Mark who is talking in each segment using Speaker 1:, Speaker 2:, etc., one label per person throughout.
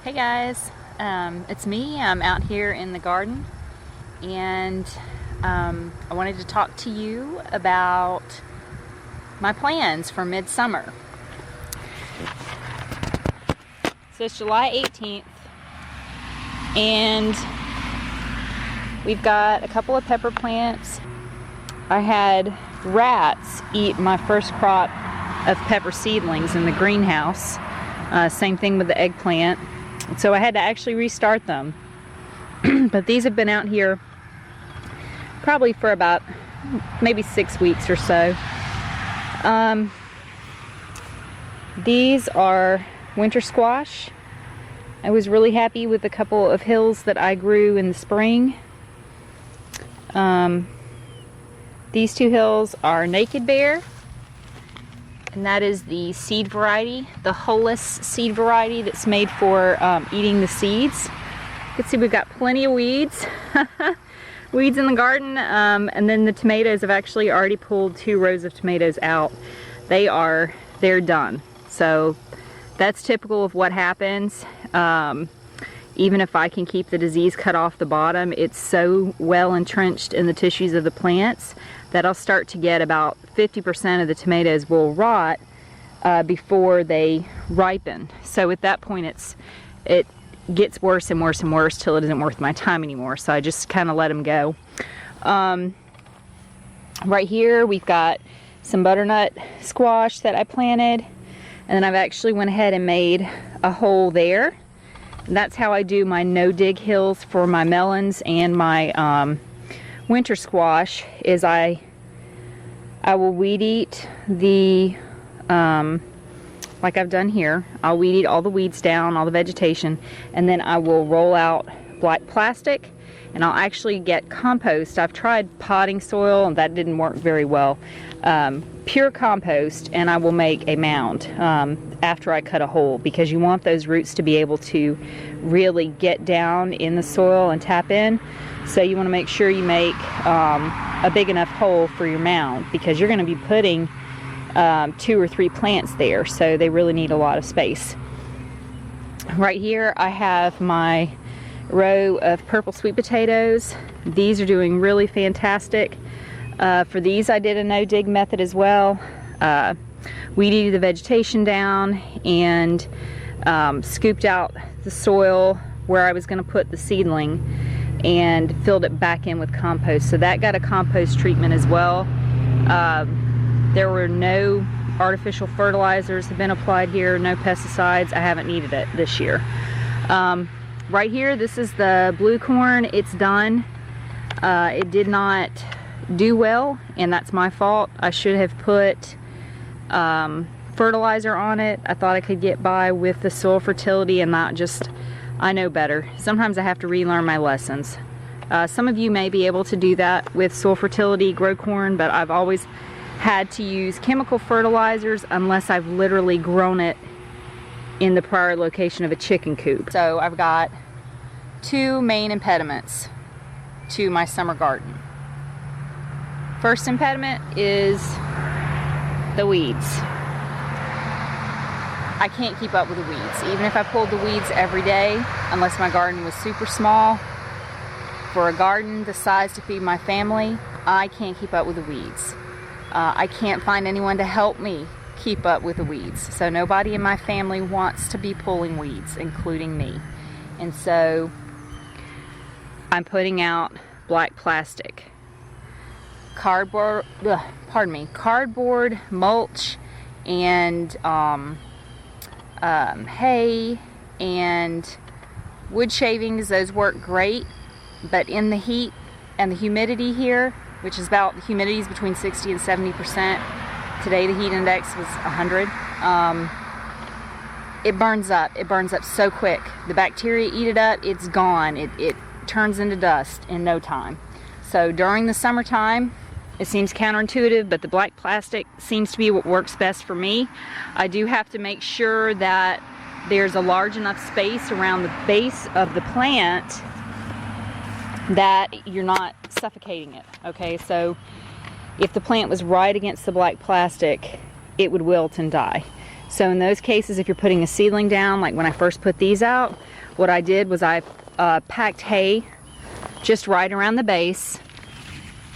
Speaker 1: Hey guys, it's me. I'm out here in the garden and I wanted to talk to you about my plans for midsummer. So it's July 18th and we've got a couple of pepper plants. I had rats eat my first crop of pepper seedlings in the greenhouse. Same thing with the eggplant. So I had to actually restart them. But these have been out here probably for about maybe 6 weeks or so. These are winter squash. I was really happy with a couple of hills that I grew in the spring. These two hills are Naked Bear, and that is the seed variety, the hulless seed variety that's made for eating the seeds. You can see we've got plenty of weeds. Weeds in the garden, and then the tomatoes have actually already pulled 2 rows of tomatoes out. They're done. So that's typical of what happens. Even if I can keep the disease cut off the bottom, it's so well entrenched in the tissues of the plants that I'll start to get about 50% of the tomatoes will rot before they ripen. So at that point it gets worse and worse and worse till it isn't worth my time anymore. So I just kind of let them go. Right here we've got some butternut squash that I planted, and then I've actually went ahead and made a hole there. And that's how I do my no-dig hills for my melons and my winter squash. Is I will weed eat the like I've done here. I'll weed eat all the weeds down, all the vegetation, and then I will roll out black plastic, and I'll actually get compost. I've tried potting soil and that didn't work very well. Pure compost, and I will make a mound after I cut a hole, because you want those roots to be able to really get down in the soil and tap in. So you want to make sure you make a big enough hole for your mound, because you're going to be putting 2 or 3 plants there, so they really need a lot of space. Right here I have my row of purple sweet potatoes. These are doing really fantastic. For these I did a no-dig method as well. Weeded the vegetation down and scooped out the soil where I was going to put the seedling and filled it back in with compost. So that got a compost treatment as well. There were no artificial fertilizers have been applied here, no pesticides. I haven't needed it this year. Right here, this is the blue corn. It's done. It did not do well, and that's my fault. I should have put fertilizer on it. I thought I could get by with the soil fertility and not just, I know better. Sometimes I have to relearn my lessons. Some of you may be able to do that with soil fertility, grow corn, but I've always had to use chemical fertilizers unless I've literally grown it in the prior location of a chicken coop. So I've got 2 main impediments to my summer garden. First impediment is the weeds. I can't keep up with the weeds. Even if I pulled the weeds every day, unless my garden was super small, for a garden the size to feed my family, I can't keep up with the weeds. I can't find anyone to help me keep up with the weeds. So nobody in my family wants to be pulling weeds, including me. And so I'm putting out black plastic. Cardboard, mulch, and hay and wood shavings. Those work great, but in the heat and the humidity here, which is about, the humidity is between 60 and 70%. Today the heat index was 100. It burns up. It burns up so quick. The bacteria eat it up. It's gone. It turns into dust in no time. So during the summertime, it seems counterintuitive, but the black plastic seems to be what works best for me. I do have to make sure that there's a large enough space around the base of the plant that you're not suffocating it. Okay, so if the plant was right against the black plastic, it would wilt and die. So in those cases, if you're putting a seedling down, like when I first put these out, what I did was I packed hay just right around the base.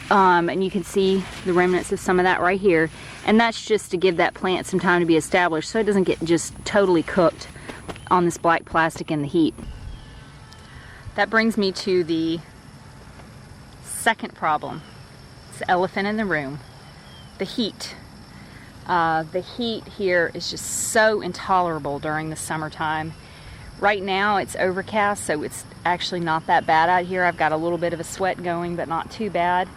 Speaker 1: And you can see the remnants of some of that right here. And that's just to give that plant some time to be established so it doesn't get just totally cooked on this black plastic in the heat. That brings me to the second problem. It's the elephant in the room, the heat. The heat here is just so intolerable during the summertime. Right now it's overcast, so it's actually not that bad out here. I've got a little bit of a sweat going, but not too bad.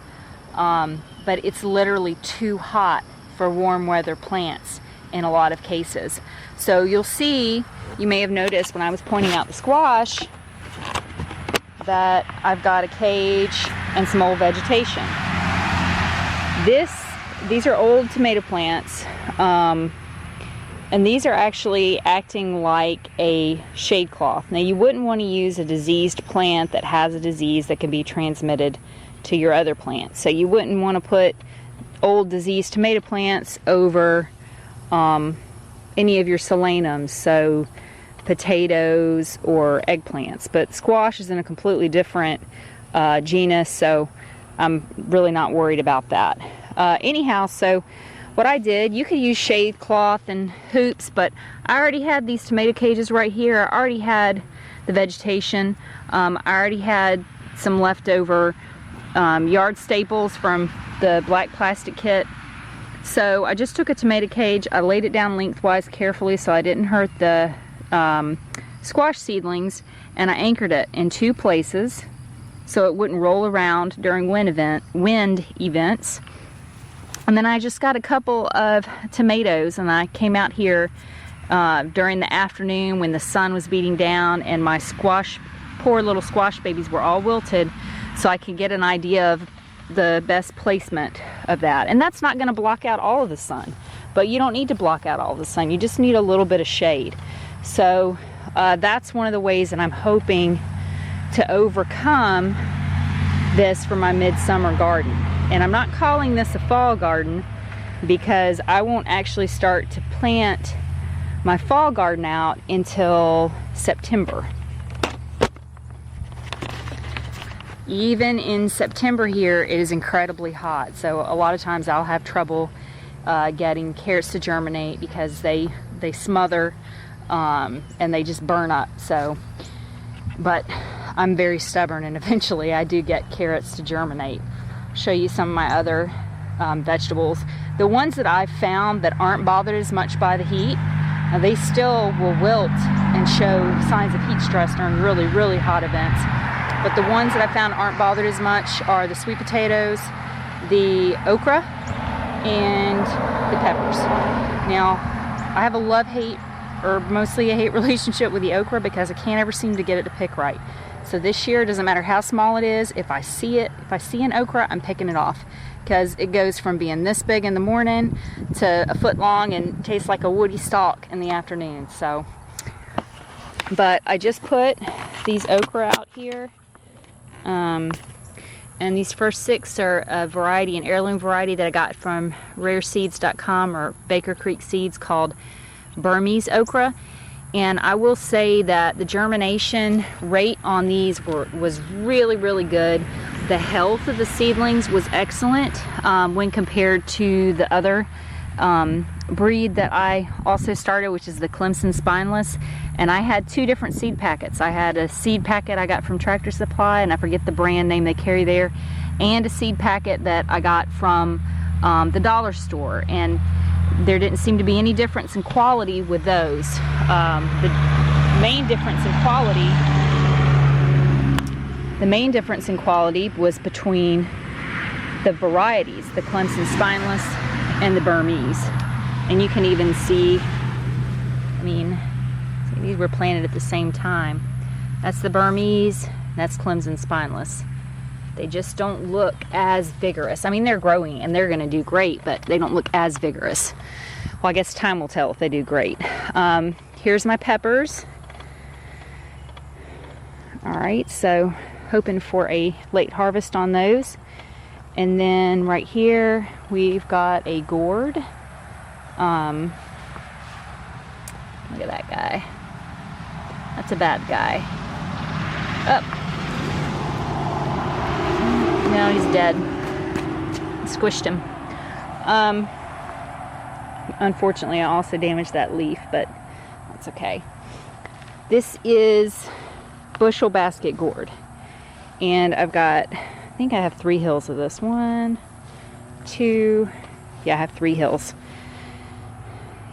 Speaker 1: But it's literally too hot for warm weather plants in a lot of cases. So you'll see, you may have noticed when I was pointing out the squash, that I've got a cage and some old vegetation. These are old tomato plants, and these are actually acting like a shade cloth. Now you wouldn't want to use a diseased plant that has a disease that can be transmitted to your other plants. So you wouldn't want to put old diseased tomato plants over any of your solanums, so potatoes or eggplants. But squash is in a completely different genus, so I'm really not worried about that. Anyhow, so what I did, you could use shade cloth and hoops, but I already had these tomato cages right here. I already had the vegetation. I already had some leftover yard staples from the black plastic kit. So I just took a tomato cage, I laid it down lengthwise carefully so I didn't hurt the squash seedlings, and I anchored it in 2 places so it wouldn't roll around during wind events. And then I just got a couple of tomatoes, and I came out here during the afternoon when the sun was beating down and my poor little squash babies were all wilted, so I could get an idea of the best placement of that. And that's not going to block out all of the sun, but you don't need to block out all of the sun. You just need a little bit of shade. So that's one of the ways that I'm hoping to overcome this for my midsummer garden. And I'm not calling this a fall garden because I won't actually start to plant my fall garden out until September. Even in September here, it is incredibly hot. So a lot of times I'll have trouble getting carrots to germinate because they smother and they just burn up. So, but I'm very stubborn, and eventually I do get carrots to germinate. I'll show you some of my other vegetables. The ones that I've found that aren't bothered as much by the heat, they still will wilt and show signs of heat stress during really, really hot events. But the ones that I found aren't bothered as much are the sweet potatoes, the okra, and the peppers. Now, I have a love-hate, or mostly a hate relationship with the okra because I can't ever seem to get it to pick right. So this year, it doesn't matter how small it is, if I see an okra, I'm picking it off, because it goes from being this big in the morning to a foot long and tastes like a woody stalk in the afternoon. So, but I just put these okra out here. And these first 6 are a variety, an heirloom variety that I got from rareseeds.com or Baker Creek Seeds called Burmese okra. And I will say that the germination rate on these was really, really good. The health of the seedlings was excellent when compared to the other breed that I also started, which is the Clemson Spineless. And I had 2 different seed packets. I had a seed packet I got from Tractor Supply, and I forget the brand name they carry there, and a seed packet that I got from the dollar store. And there didn't seem to be any difference in quality with those. The main difference in quality was between the varieties, the Clemson Spineless and the Burmese. And you can even see, I mean, these were planted at the same time. That's the Burmese, that's Clemson Spineless. They just don't look as vigorous. I mean, they're growing and they're gonna do great, but they don't look as vigorous. Well, I guess time will tell if they do great. Here's my peppers. All right, so hoping for a late harvest on those. And then right here, we've got a gourd. Look at that guy. That's a bad guy. Up. No, he's dead. Squished him. Unfortunately, I also damaged that leaf, but that's okay. This is bushel basket gourd. And I've got, I think I have 3 hills of this. 1, 2, yeah, I have 3 hills.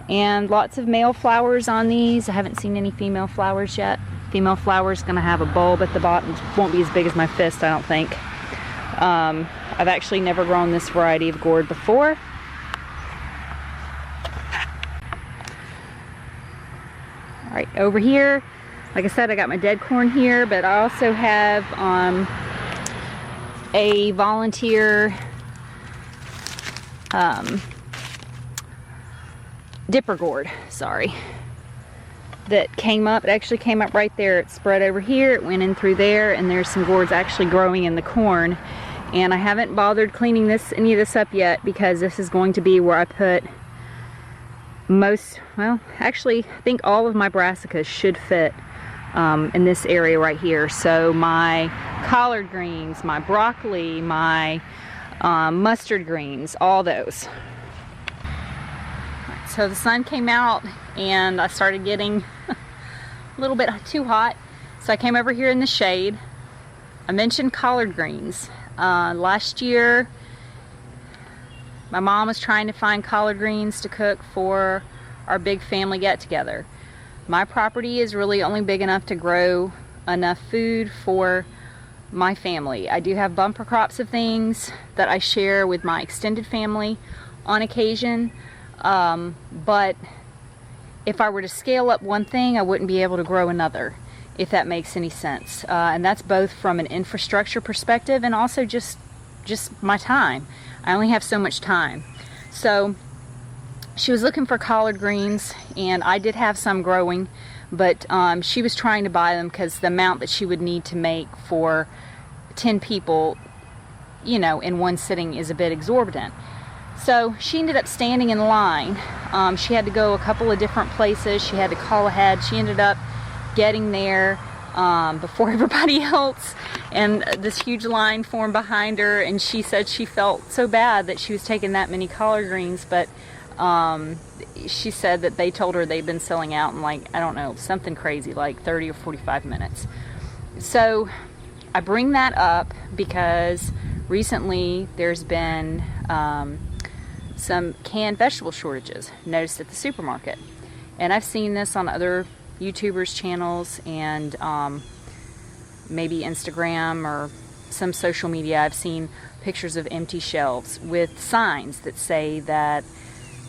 Speaker 1: And lots of male flowers on these. I haven't seen any female flowers yet. Female flowers gonna have a bulb at the bottom. It won't be as big as my fist, I don't think. I've actually never grown this variety of gourd before. All right, over here, like I said, I got my dead corn here, but I also have a volunteer dipper gourd, sorry, that came up. It actually came up right there. It spread over here, it went in through there, and there's some gourds actually growing in the corn. And I haven't bothered cleaning any of this up yet, because this is going to be where I put most, well, actually, I think all of my brassicas should fit in this area right here. So my collard greens, my broccoli, my mustard greens, all those. So the sun came out and I started getting a little bit too hot. So I came over here in the shade. I mentioned collard greens. Last year, my mom was trying to find collard greens to cook for our big family get-together. My property is really only big enough to grow enough food for my family. I do have bumper crops of things that I share with my extended family on occasion, but if I were to scale up one thing, I wouldn't be able to grow another, if that makes any sense. And that's both from an infrastructure perspective and also just my time. I only have so much time. So she was looking for collard greens, and I did have some growing, but she was trying to buy them because the amount that she would need to make for 10 people, you know, in one sitting is a bit exorbitant. So she ended up standing in line. She had to go a couple of different places. She had to call ahead. She ended up getting there before everybody else, and this huge line formed behind her, and she said she felt so bad that she was taking that many collard greens, but she said that they told her they'd been selling out in, like, I don't know, something crazy, like 30 or 45 minutes. So I bring that up because recently there's been some canned vegetable shortages noticed at the supermarket, and I've seen this on other YouTubers channels and maybe Instagram or some social media. I've seen pictures of empty shelves with signs that say that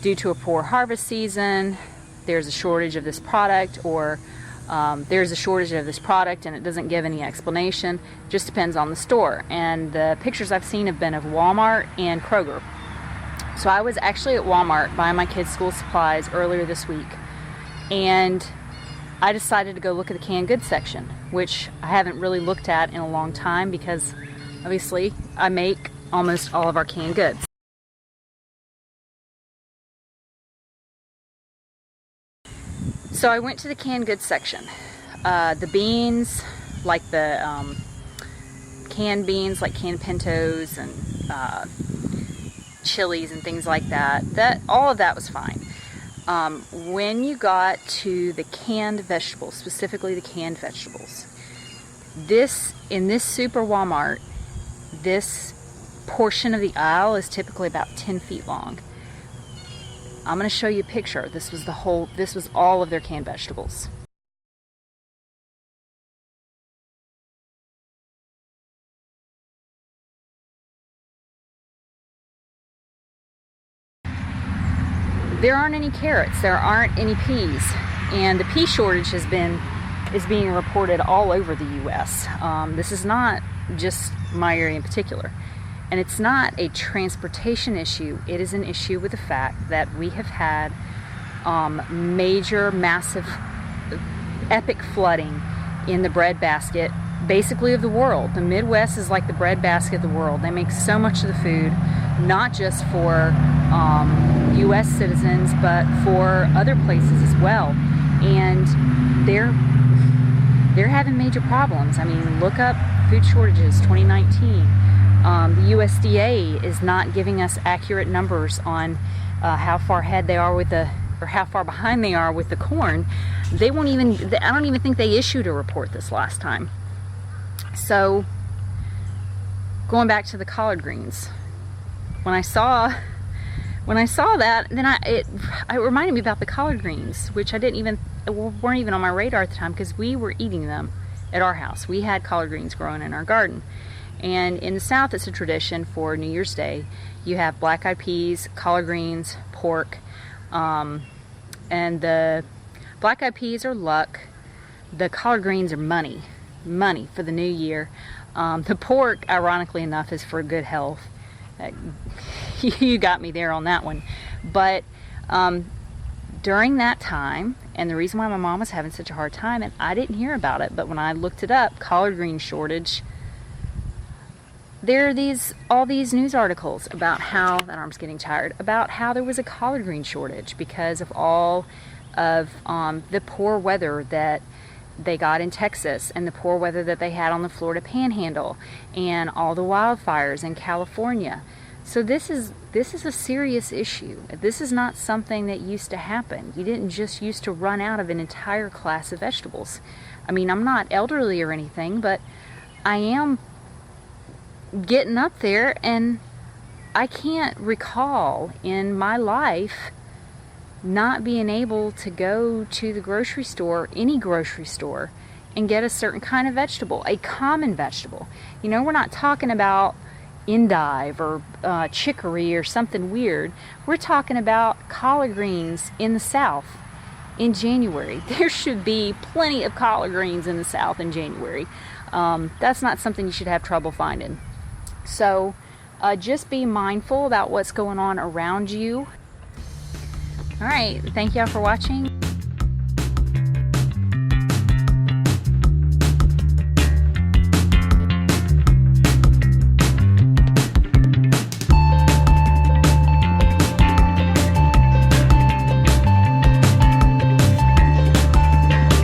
Speaker 1: due to a poor harvest season there's a shortage of this product, or there's a shortage of this product, and it doesn't give any explanation. It just depends on the store. And the pictures I've seen have been of Walmart and Kroger. So I was actually at Walmart buying my kids' school supplies earlier this week, and I decided to go look at the canned goods section, which I haven't really looked at in a long time because obviously I make almost all of our canned goods. So I went to the canned goods section. The beans, like the canned beans, like canned pintos and chilies and things like that, all of that was fine. When you got to the canned vegetables, specifically the canned vegetables, in this super Walmart, this portion of the aisle is typically about 10 feet long. I'm going to show you a picture. This was all of their canned vegetables. There aren't any carrots, there aren't any peas, and the pea shortage is being reported all over the U.S. This is not just my area in particular, and it's not a transportation issue. It is an issue with the fact that we have had major, massive, epic flooding in the breadbasket, basically of the world. The Midwest is like the breadbasket of the world. They make so much of the food, not just for U.S. citizens, but for other places as well. and they're having major problems. I mean, look up food shortages 2019. The USDA is not giving us accurate numbers on how far ahead they are with the, or how far behind they are with the corn. They won't even, I don't even think they issued a report this last time. So going back to the collard greens, when I saw that, then it reminded me about the collard greens, which weren't even on my radar at the time, because we were eating them at our house. We had collard greens growing in our garden. And in the South, it's a tradition for New Year's Day. You have black-eyed peas, collard greens, pork, and the black-eyed peas are luck. The collard greens are money for the new year. The pork, ironically enough, is for good health. You got me there on that one. But during that time, and the reason why my mom was having such a hard time, and I didn't hear about it, but when I looked it up, collard green shortage, there are all these news articles about how, that arm's getting tired, about how there was a collard green shortage because of all of the poor weather that they got in Texas, and the poor weather that they had on the Florida Panhandle, and all the wildfires in California. So this is a serious issue. This is not something that used to happen. You didn't just used to run out of an entire class of vegetables. I mean, I'm not elderly or anything, but I am getting up there, and I can't recall in my life not being able to go to the grocery store, any grocery store, and get a certain kind of vegetable, a common vegetable. You know, we're not talking about endive or chicory or something weird. We're talking about collard greens in the South in January. There should be plenty of collard greens in the South in January. That's not something you should have trouble finding. So just be mindful about what's going on around you. All right, thank y'all for watching.